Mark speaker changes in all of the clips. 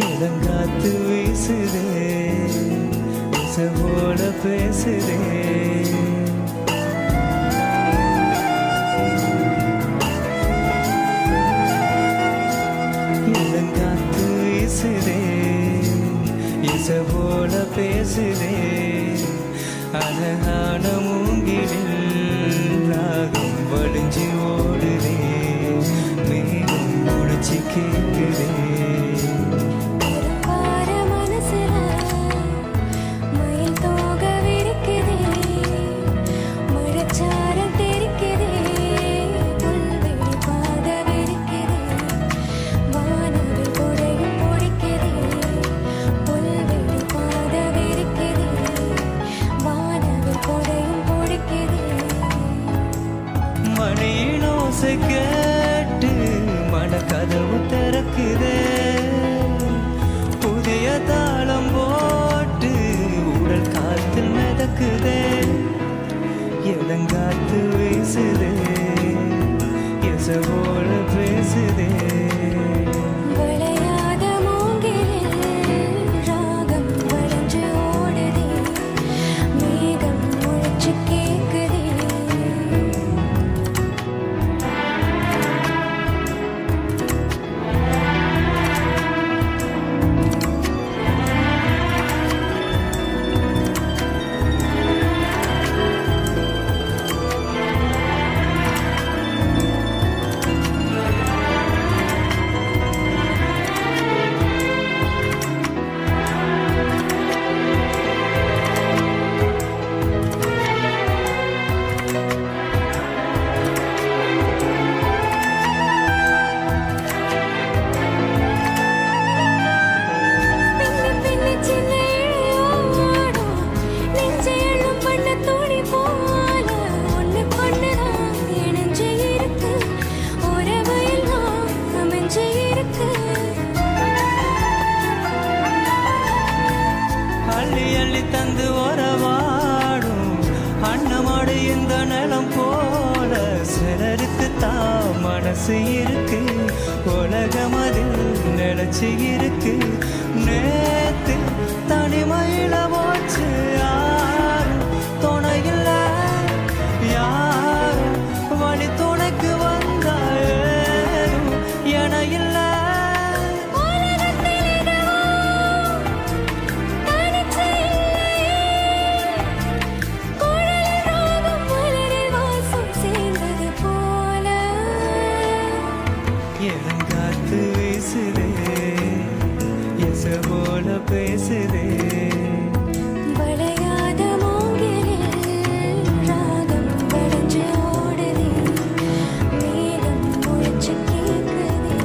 Speaker 1: இளங்காத்து வீசுதே இசைபோல பேசுதே இளங்காத்து வீசுதே இசைபோல பேசுதே அழகான மூங்கிலில் ராகம் வடிஞ்சு ஓடுதே மேகம் முடிச்சு கேட்குதே மணியினோசை கேட்டு மனக்கதவு திறக்குதே புதிய தாளம் போட்டு உடல் காத்தில் மிதக்குதே இளங்காத்து வீசுதே இசைபோல பேசுதே அள்ளி தந்து உறவாடும் அண்ணமாடு இந்த நிலம் போல சிலருக்கு தான் மனசு இருக்கு உலகம் அதில் நினைச்சு இருக்கு நேத்து தனிமையில போச்சு யாரும் துணையில்ல யாரும் வழி துணைக்கு வந்தாலும் என இல்லை இளங்காத்து வீசுதே இசைபோல பேசுதே
Speaker 2: வளையாத மூங்கிலில் ராகம் வளைஞ்சு ஓடுதே மேகம் முழிச்சு கேட்குதே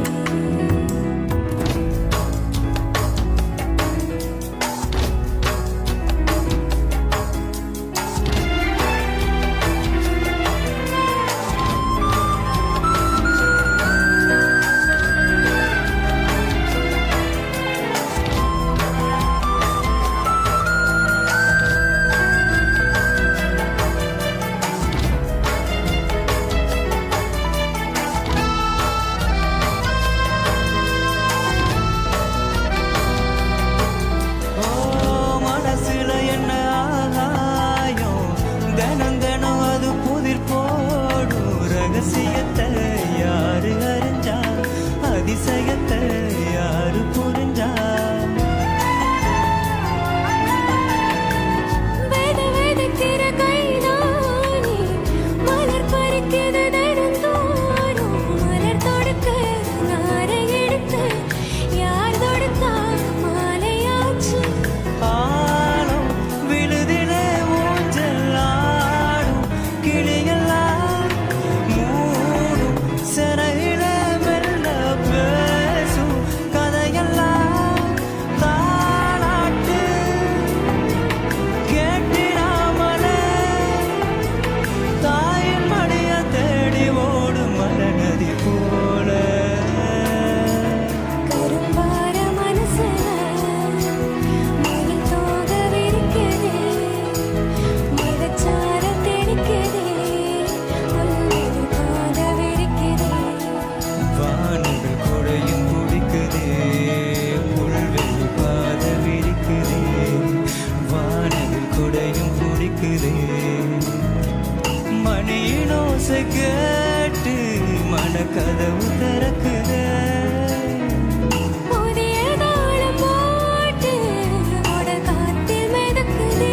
Speaker 1: மனக்கதவு திறக்குதே
Speaker 2: புதிய தாளம் போட்டு உடல் காத்தில் மிதக்குதே.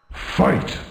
Speaker 3: Fight!